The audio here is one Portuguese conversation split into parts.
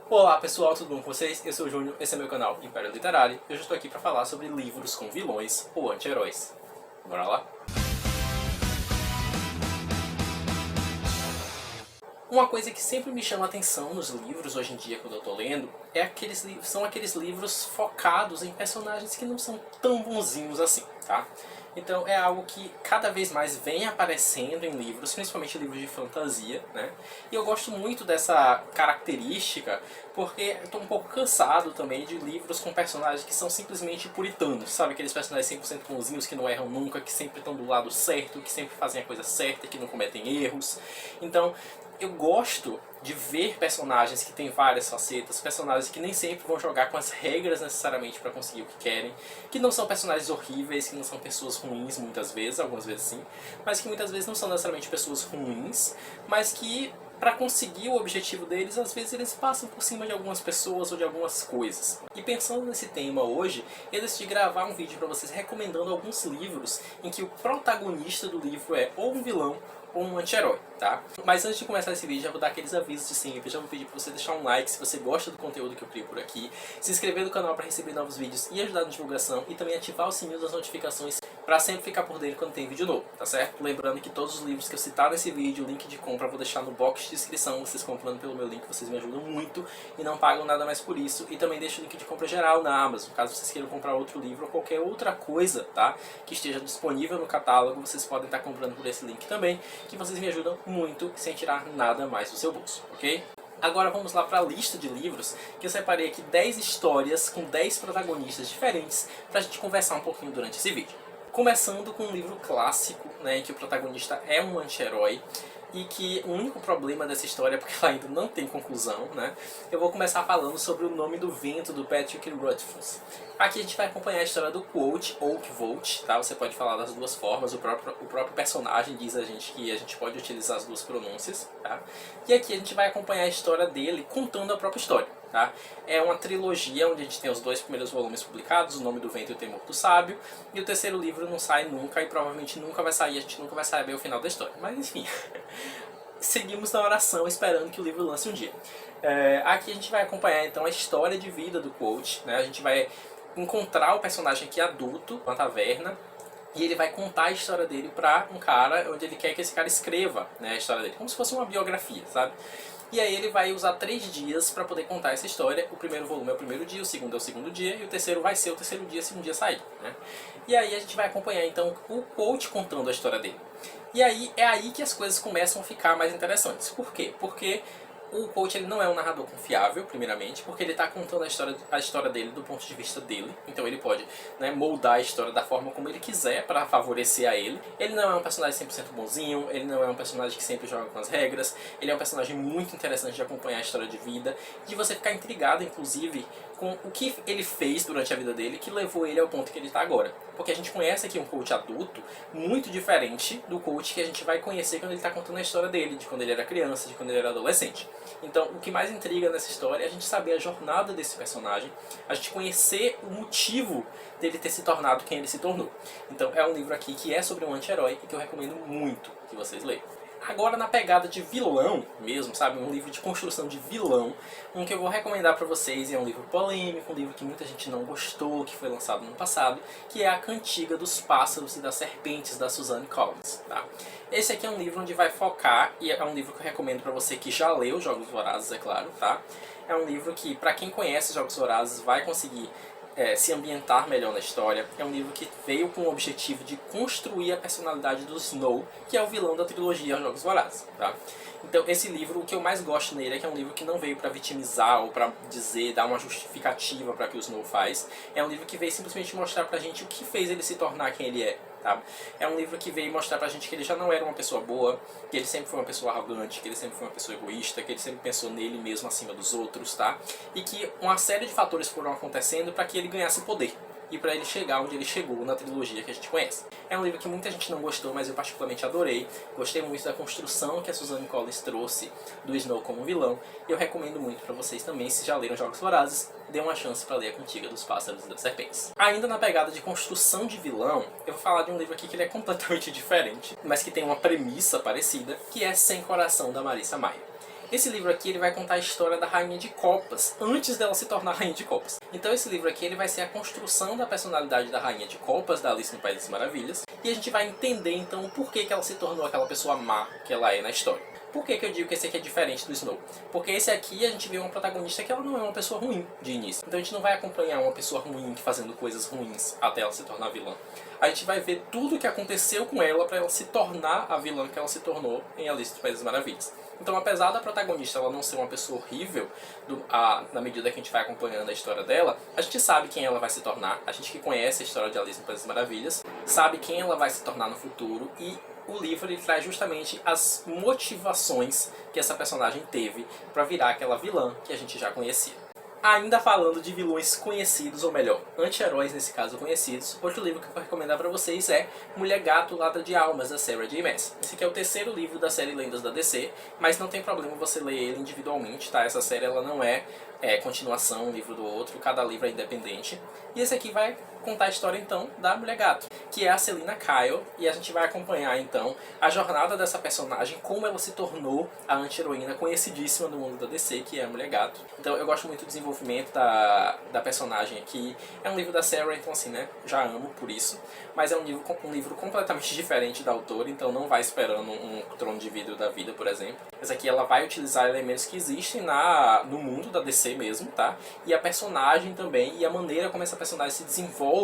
Olá pessoal, tudo bom com vocês? Eu sou o Júnior, esse é meu canal Império Literário e hoje eu estou aqui para falar sobre livros com vilões ou anti-heróis. Bora lá? Uma coisa que sempre me chama a atenção nos livros hoje em dia quando eu estou lendo são aqueles livros focados em personagens que não são tão bonzinhos assim, tá? Então é algo que cada vez mais vem aparecendo em livros, principalmente livros de fantasia, né? E eu gosto muito dessa característica porque eu tô um pouco cansado também de livros com personagens que são simplesmente puritanos, sabe? Aqueles personagens 100% bonzinhos que não erram nunca, que sempre estão do lado certo, que sempre fazem a coisa certa, que não cometem erros. Então eu gosto de ver personagens que têm várias facetas, personagens que nem sempre vão jogar com as regras necessariamente para conseguir o que querem, que não são personagens horríveis, que não são pessoas ruins muitas vezes, algumas vezes sim, mas que muitas vezes não são necessariamente pessoas ruins, mas que para conseguir o objetivo deles, às vezes eles passam por cima de algumas pessoas ou de algumas coisas. E pensando nesse tema hoje, eu decidi gravar um vídeo para vocês recomendando alguns livros em que o protagonista do livro é ou um vilão ou um anti-herói, tá? Mas antes de começar esse vídeo, já vou dar aqueles avisos de sempre, já vou pedir para você deixar um like se você gosta do conteúdo que eu crio por aqui, se inscrever no canal para receber novos vídeos e ajudar na divulgação, e também ativar o sininho das notificações para sempre ficar por dentro quando tem vídeo novo, tá certo? Lembrando que todos os livros que eu citar nesse vídeo, o link de compra eu vou deixar no box de descrição, vocês comprando pelo meu link, vocês me ajudam muito e não pagam nada mais por isso, e também deixo o link de compra geral na Amazon, caso vocês queiram comprar outro livro ou qualquer outra coisa, tá? Que esteja disponível no catálogo, vocês podem estar comprando por esse link também, que vocês me ajudam muito sem tirar nada mais do seu bolso, ok? Agora vamos lá para a lista de livros, que eu separei aqui 10 histórias com 10 protagonistas diferentes para a gente conversar um pouquinho durante esse vídeo. Começando com um livro clássico, né, em que o protagonista é um anti-herói, e que o único problema dessa história é porque ela ainda não tem conclusão, né? Eu vou começar falando sobre O Nome do Vento, do Patrick Rothfuss. Aqui a gente vai acompanhar a história do Quoth, ou Quoth, tá? Você pode falar das duas formas, o próprio personagem diz a gente que a gente pode utilizar as duas pronúncias, tá? E aqui a gente vai acompanhar a história dele contando a própria história, tá? É uma trilogia onde a gente tem os dois primeiros volumes publicados, O Nome do Vento e O Temor do Sábio, e o terceiro livro não sai nunca e provavelmente nunca vai sair, a gente nunca vai saber o final da história, mas enfim. Seguimos na oração esperando que o livro lance um dia. Aqui a gente vai acompanhar então a história de vida do Quoth, né? A gente vai encontrar o personagem aqui adulto na taverna e ele vai contar a história dele pra um cara onde ele quer que esse cara escreva, né, a história dele, como se fosse uma biografia, sabe? E aí ele vai usar 3 dias para poder contar essa história. O primeiro volume é o primeiro dia, o segundo é o segundo dia e o terceiro vai ser o terceiro dia se um dia sair, né? E aí a gente vai acompanhar então o Quoth contando a história dele. E aí é aí que as coisas começam a ficar mais interessantes. Por quê? Porque o Quoth ele não é um narrador confiável, primeiramente, porque ele está contando a história dele do ponto de vista dele. Então ele pode, né, moldar a história da forma como ele quiser para favorecer a ele. Ele não é um personagem 100% bonzinho, ele não é um personagem que sempre joga com as regras. Ele é um personagem muito interessante de acompanhar a história de vida, de você ficar intrigado, inclusive, com o que ele fez durante a vida dele que levou ele ao ponto que ele está agora. Porque a gente conhece aqui um Quoth adulto muito diferente do Quoth que a gente vai conhecer quando ele está contando a história dele, de quando ele era criança, de quando ele era adolescente. Então, o que mais intriga nessa história é a gente saber a jornada desse personagem, a gente conhecer o motivo dele ter se tornado quem ele se tornou. Então, é um livro aqui que é sobre um anti-herói e que eu recomendo muito que vocês leiam. Agora na pegada de vilão mesmo, sabe? Um livro de construção de vilão, um que eu vou recomendar pra vocês, é um livro polêmico, um livro que muita gente não gostou, que foi lançado no passado, que é A Cantiga dos Pássaros e das Serpentes, da Suzanne Collins, tá? Esse aqui é um livro onde vai focar, e é um livro que eu recomendo pra você que já leu Jogos Vorazes, é claro, tá? É um livro que, pra quem conhece Jogos Vorazes, vai conseguir se ambientar melhor na história. É um livro que veio com o objetivo de construir a personalidade do Snow, que é o vilão da trilogia Jogos Vorazes, tá? Então esse livro, o que eu mais gosto nele é que é um livro que não veio para vitimizar ou para dizer, dar uma justificativa para que o Snow faz. É um livro que veio simplesmente mostrar pra gente o que fez ele se tornar quem ele é. Tá? É um livro que veio mostrar pra gente que ele já não era uma pessoa boa, que ele sempre foi uma pessoa arrogante, que ele sempre foi uma pessoa egoísta, que ele sempre pensou nele mesmo acima dos outros, tá? E que uma série de fatores foram acontecendo para que ele ganhasse poder e para ele chegar onde ele chegou na trilogia que a gente conhece. É um livro que muita gente não gostou, mas eu particularmente adorei. Gostei muito da construção que a Suzanne Collins trouxe do Snow como vilão. E eu recomendo muito para vocês também, se já leram Jogos Vorazes, dê uma chance para ler A Cantiga dos Pássaros e das Serpentes. Ainda na pegada de construção de vilão, eu vou falar de um livro aqui que ele é completamente diferente, mas que tem uma premissa parecida, que é Sem Coração, da Marissa Mayer. Esse livro aqui ele vai contar a história da Rainha de Copas, antes dela se tornar Rainha de Copas. Então esse livro aqui ele vai ser a construção da personalidade da Rainha de Copas, da Alice no País das Maravilhas, e a gente vai entender então o porquê que ela se tornou aquela pessoa má que ela é na história. Por que eu digo que esse aqui é diferente do Snow? Porque esse aqui a gente vê uma protagonista que ela não é uma pessoa ruim de início. Então a gente não vai acompanhar uma pessoa ruim fazendo coisas ruins até ela se tornar vilã. A gente vai ver tudo o que aconteceu com ela para ela se tornar a vilã que ela se tornou em Alice no País das Maravilhas. Então apesar da protagonista ela não ser uma pessoa horrível, na medida que a gente vai acompanhando a história dela, a gente sabe quem ela vai se tornar. A gente que conhece a história de Alice no País das Maravilhas sabe quem ela vai se tornar no futuro, e o livro ele traz justamente as motivações que essa personagem teve para virar aquela vilã que a gente já conhecia. Ainda falando de vilões conhecidos, ou melhor, anti-heróis nesse caso conhecidos, outro livro que eu vou recomendar para vocês é Mulher Gato, Ladra de Almas, da Sarah J. Maas. Esse aqui é o terceiro livro da série Lendas da DC, mas não tem problema você ler ele individualmente, tá? Essa série ela não é continuação um livro do outro, cada livro é independente. E esse aqui vai contar a história então da Mulher Gato, que é a Selina Kyle, e a gente vai acompanhar então a jornada dessa personagem, como ela se tornou a anti-heroína conhecidíssima do mundo da DC, que é a Mulher Gato. Então eu gosto muito do desenvolvimento da personagem aqui. É um livro da Sarah, então assim, né, já amo por isso, mas é um livro completamente diferente da autora, então não vai esperando um Trono de Vidro da vida, por exemplo. Essa aqui ela vai utilizar elementos que existem no mundo da DC mesmo, tá? E a personagem também, e a maneira como essa personagem se desenvolve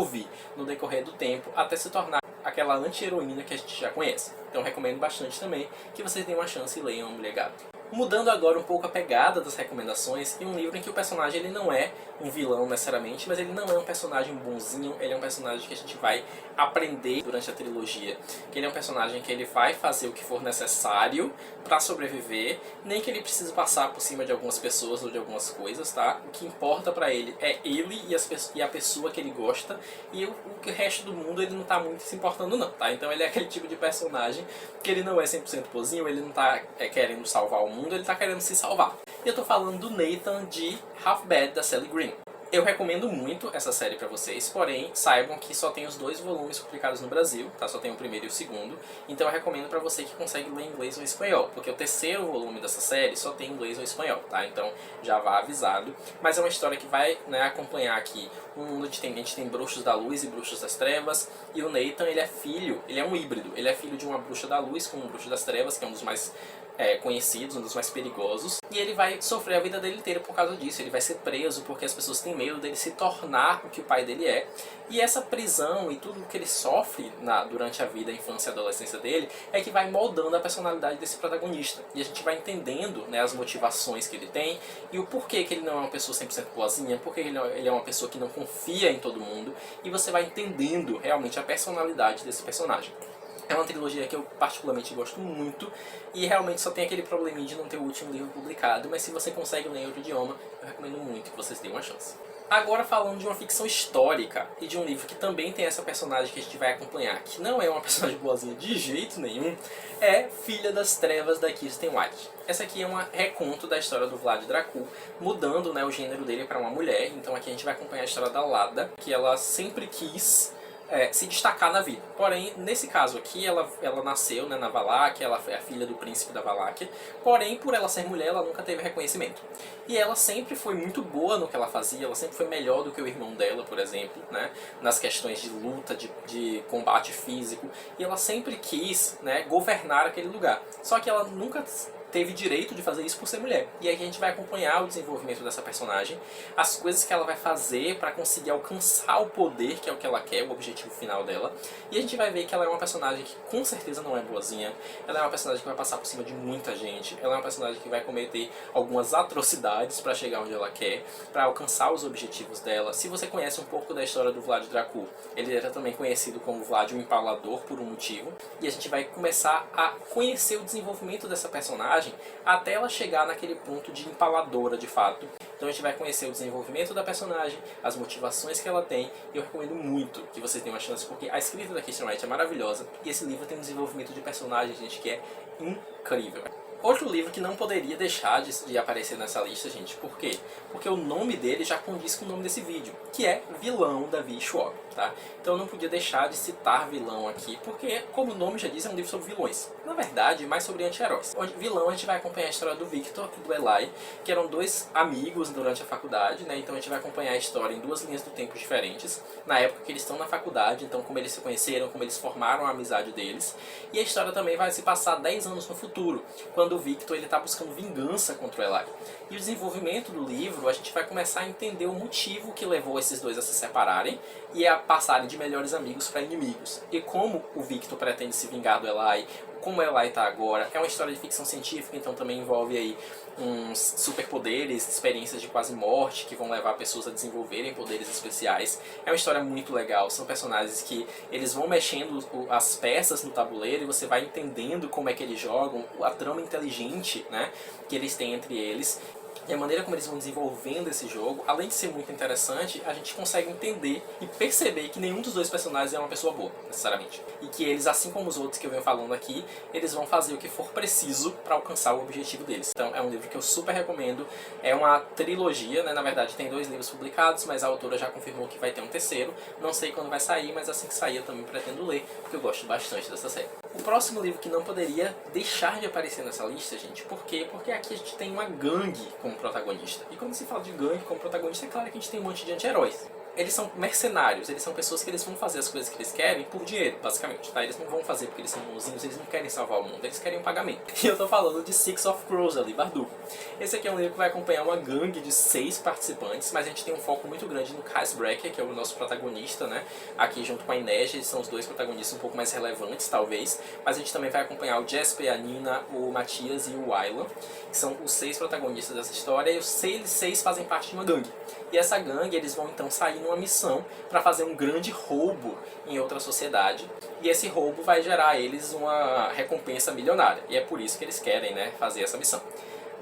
no decorrer do tempo até se tornar aquela anti-heroína que a gente já conhece. Então recomendo bastante também que vocês tenham uma chance e leiam A Mulher Gato. Mudando agora um pouco a pegada das recomendações, em um livro em que o personagem ele não é um vilão necessariamente, mas ele não é um personagem bonzinho, ele é um personagem que a gente vai aprender durante a trilogia, que ele é um personagem que ele vai fazer o que for necessário para sobreviver, nem que ele precise passar por cima de algumas pessoas ou de algumas coisas, tá? O que importa para ele é ele e a pessoa que ele gosta, e o resto do mundo ele não tá muito se importando não, tá? Então ele é aquele tipo de personagem que ele não é 100% bonzinho, ele não tá querendo salvar o mundo, ele tá querendo se salvar. E eu tô falando do Nathan de Half Bad, da Sally Green. Eu recomendo muito essa série pra vocês, porém saibam que só tem os 2 volumes publicados no Brasil, tá? Só tem o primeiro e o segundo. Então eu recomendo pra você que consegue ler inglês ou espanhol, porque o terceiro volume dessa série só tem inglês ou espanhol, tá? Então já vá avisado. Mas é uma história que vai, né, acompanhar aqui um mundo onde a gente tem bruxos da luz e bruxos das trevas, e o Nathan ele é um híbrido, ele é filho de uma bruxa da luz com um bruxo das trevas, que é um dos mais conhecidos, um dos mais perigosos, e ele vai sofrer a vida dele inteira por causa disso. Ele vai ser preso porque as pessoas têm medo dele se tornar o que o pai dele é, e essa prisão e tudo que ele sofre durante a vida, a infância e a adolescência dele é que vai moldando a personalidade desse protagonista, e a gente vai entendendo, né, as motivações que ele tem e o porquê que ele não é uma pessoa 100% boazinha, porque ele é uma pessoa que não confia em todo mundo, e você vai entendendo realmente a personalidade desse personagem. É uma trilogia que eu particularmente gosto muito, e realmente só tem aquele probleminha de não ter o último livro publicado, mas se você consegue ler em outro idioma, eu recomendo muito que vocês deem uma chance. Agora falando de uma ficção histórica e de um livro que também tem essa personagem que a gente vai acompanhar, que não é uma personagem boazinha de jeito nenhum, é Filha das Trevas, da Kirsten White. Essa aqui é um reconto da história do Vlad Dracul, mudando, né, o gênero dele para uma mulher. Então aqui a gente vai acompanhar a história da Lada, que ela sempre quis se destacar na vida. Porém, nesse caso aqui, ela nasceu, né, na Valáquia, ela foi a filha do príncipe da Valáquia, porém, por ela ser mulher, ela nunca teve reconhecimento. E ela sempre foi muito boa no que ela fazia, ela sempre foi melhor do que o irmão dela, por exemplo, né, nas questões de luta, de combate físico, e ela sempre quis, né, governar aquele lugar. Só que ela nunca teve direito de fazer isso por ser mulher. E aqui a gente vai acompanhar o desenvolvimento dessa personagem, as coisas que ela vai fazer para conseguir alcançar o poder, que é o que ela quer, o objetivo final dela. E a gente vai ver que ela é uma personagem que com certeza não é boazinha, ela é uma personagem que vai passar por cima de muita gente, ela é uma personagem que vai cometer algumas atrocidades para chegar onde ela quer, para alcançar os objetivos dela. Se você conhece um pouco da história do Vlad Dracul, ele era também conhecido como Vlad o Empalador por um motivo, e a gente vai começar a conhecer o desenvolvimento dessa personagem até ela chegar naquele ponto de empaladora de fato. Então a gente vai conhecer o desenvolvimento da personagem, as motivações que ela tem, e eu recomendo muito que vocês tenham uma chance, porque a escrita da Kirsten White é maravilhosa, e esse livro tem um desenvolvimento de personagem, gente, que é incrível. Outro livro que não poderia deixar de aparecer nessa lista, gente, por quê? Porque o nome dele já condiz com o nome desse vídeo, que é Vilão, da V. Schwab, tá? Então eu não podia deixar de citar vilão aqui, porque, como o nome já diz, é um livro sobre vilões. Na verdade, mais sobre anti-heróis. Vilão, a gente vai acompanhar a história do Victor e do Eli, que eram dois amigos durante a faculdade, né? Então a gente vai acompanhar a história em duas linhas do tempo diferentes, na época que eles estão na faculdade, então como eles se conheceram, como eles formaram a amizade deles. E a história também vai se passar 10 anos no futuro, quando o Victor está buscando vingança contra o Eli. E o desenvolvimento do livro, a gente vai começar a entender o motivo que levou esses dois a se separarem e a passarem de melhores amigos para inimigos. E como o Victor pretende se vingar do Eli, como o Eli está agora. É uma história de ficção científica, então também envolve aí uns superpoderes, experiências de quase morte que vão levar pessoas a desenvolverem poderes especiais. É uma história muito legal, são personagens que eles vão mexendo as peças no tabuleiro e você vai entendendo como é que eles jogam, a trama inteligente, né, que eles têm entre eles. E a maneira como eles vão desenvolvendo esse jogo, além de ser muito interessante, a gente consegue entender e perceber que nenhum dos dois personagens é uma pessoa boa, necessariamente. E que eles, assim como os outros que eu venho falando aqui, eles vão fazer o que for preciso para alcançar o objetivo deles. Então é um livro que eu super recomendo. É uma trilogia, né? Na verdade tem 2 livros publicados, mas a autora já confirmou que vai ter um terceiro. Não sei quando vai sair, mas assim que sair eu também pretendo ler, porque eu gosto bastante dessa série. O próximo livro que não poderia deixar de aparecer nessa lista, gente, por quê? Porque aqui a gente tem uma gangue como protagonista. E quando se fala de gangue como protagonista, é claro que a gente tem um monte de anti-heróis. Eles são mercenários, eles são pessoas que eles vão fazer as coisas que eles querem por dinheiro, basicamente, tá? Eles não vão fazer porque eles são bonzinhos, eles não querem salvar o mundo, eles querem um pagamento. E eu tô falando de Six of Crows ali, Bardugo. Esse aqui é um livro que vai acompanhar uma gangue de 6 participantes, mas a gente tem um foco muito grande no Icebreaker, que é o nosso protagonista, né? Aqui junto com a Inês, eles são os 2 protagonistas um pouco mais relevantes, talvez. Mas a gente também vai acompanhar o Jasper, a Nina, o Matias e o Wylan, que são os 6 protagonistas dessa história, e os 6 fazem parte de uma gangue. E essa gangue, eles vão então sair numa missão para fazer um grande roubo em outra sociedade. E esse roubo vai gerar a eles uma recompensa milionária. E é por isso que eles querem, né, fazer essa missão.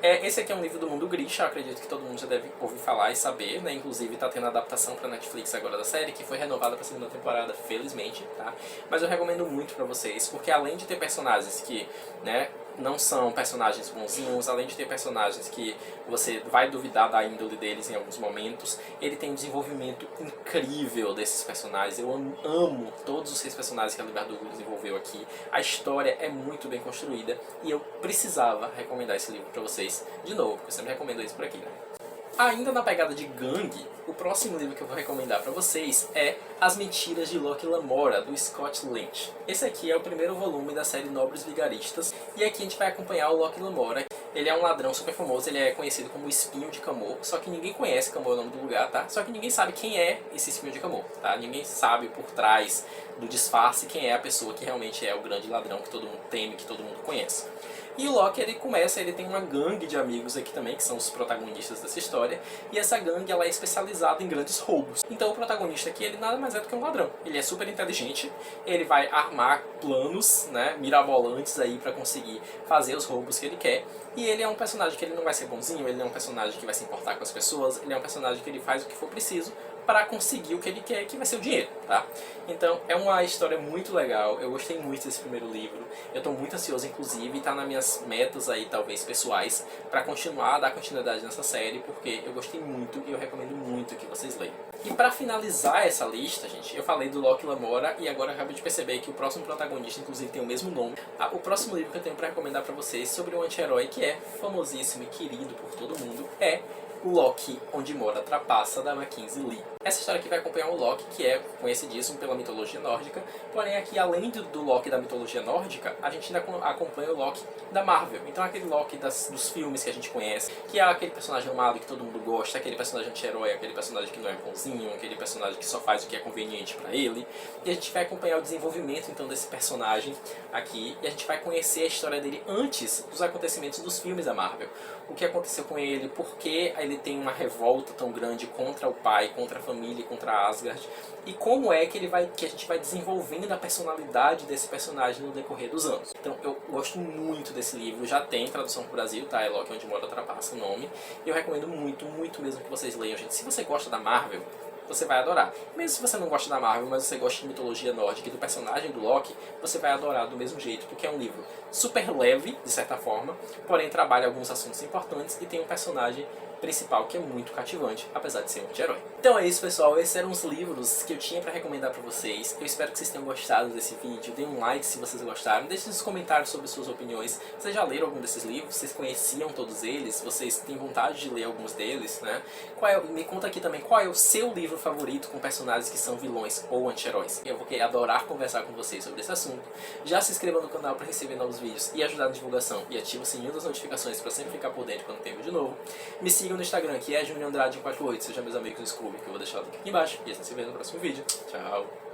Esse aqui é um livro do Mundo Grisha, acredito que todo mundo já deve ouvir falar e saber, né? Inclusive está tendo a adaptação para Netflix agora da série, que foi renovada para a segunda temporada, felizmente, tá? Mas eu recomendo muito para vocês, porque além de ter personagens que, né, não são personagens bonzinhos, além de ter personagens que você vai duvidar da índole deles em alguns momentos, ele tem um desenvolvimento incrível desses personagens. Eu amo todos os 6 personagens que a Bardugo desenvolveu aqui. A história é muito bem construída e eu precisava recomendar esse livro para vocês de novo, porque eu sempre recomendo isso por aqui, né? Ainda na pegada de gangue, o próximo livro que eu vou recomendar para vocês é As Mentiras de Locke Lamora, do Scott Lynch. Esse aqui é o primeiro volume da série Nobres Vigaristas, e aqui a gente vai acompanhar o Locke Lamora. Ele é um ladrão super famoso, ele é conhecido como Espinho de Camor, só que ninguém conhece, Camor é o nome do lugar, tá? Só que ninguém sabe quem é esse Espinho de Camor, tá? Ninguém sabe por trás do disfarce quem é a pessoa que realmente é o grande ladrão que todo mundo teme, que todo mundo conhece. E o Locke, ele tem uma gangue de amigos aqui também, que são os protagonistas dessa história, e essa gangue, ela é especializada em grandes roubos. Então o protagonista aqui, ele nada mais é do que um ladrão. Ele é super inteligente, ele vai armar planos, né, mirabolantes aí pra conseguir fazer os roubos que ele quer, e ele é um personagem que ele não vai ser bonzinho, ele não é um personagem que vai se importar com as pessoas, ele é um personagem que ele faz o que for preciso para conseguir o que ele quer, que vai ser o dinheiro, tá? Então, é uma história muito legal, eu gostei muito desse primeiro livro, eu estou muito ansioso, inclusive, e tá nas minhas metas aí, talvez, pessoais, para continuar a dar continuidade nessa série, porque eu gostei muito e eu recomendo muito que vocês leiam. E para finalizar essa lista, gente, eu falei do Locke Lamora e agora eu acabei de perceber que o próximo protagonista, inclusive, tem o mesmo nome. O próximo livro que eu tenho para recomendar para vocês sobre um anti-herói que é famosíssimo e querido por todo mundo é O Locke, Onde Mora a Trapaça, da Mackenzie Lee. Essa história aqui vai acompanhar o Locke, que é conhecidíssimo pela mitologia nórdica, porém aqui, além do Locke da mitologia nórdica, a gente ainda acompanha o Locke da Marvel. Então aquele Locke dos filmes que a gente conhece, que é aquele personagem amado que todo mundo gosta, aquele personagem anti-herói, aquele personagem que não é bonzinho, aquele personagem que só faz o que é conveniente pra ele. E a gente vai acompanhar o desenvolvimento então desse personagem aqui, e a gente vai conhecer a história dele antes dos acontecimentos dos filmes da Marvel. O que aconteceu com ele, por que ele tem uma revolta tão grande contra o pai, contra a família, contra Asgard, e como é que a gente vai desenvolvendo a personalidade desse personagem no decorrer dos anos. Então eu gosto muito desse livro, já tem tradução para o Brasil, tá? É Locke, Onde Mora a Trapaça o nome, e eu recomendo muito, muito mesmo que vocês leiam, gente. Se você gosta da Marvel, você vai adorar. Mesmo se você não gosta da Marvel, mas você gosta de mitologia nórdica e do personagem do Loki, você vai adorar do mesmo jeito, porque é um livro super leve, de certa forma, porém trabalha alguns assuntos importantes e tem um personagem principal que é muito cativante, apesar de ser um anti-herói. Então é isso, pessoal, esses eram os livros que eu tinha pra recomendar pra vocês. Eu espero que vocês tenham gostado desse vídeo, deem um like se vocês gostaram, deixem nos comentários sobre suas opiniões. Vocês já leram algum desses livros? Vocês conheciam todos eles? Vocês têm vontade de ler alguns deles, né? Me conta aqui também qual é o seu livro favorito com personagens que são vilões ou anti-heróis. Eu vou adorar conversar com vocês sobre esse assunto. Já se inscreva no canal para receber novos vídeos e ajudar na divulgação, e ative o sininho das notificações para sempre ficar por dentro quando tem vídeo novo. Me siga no Instagram, que é JuniorAndrade148, seja meus amigos no Scooby, que eu vou deixar o link aqui embaixo. E a gente se vê no próximo vídeo. Tchau!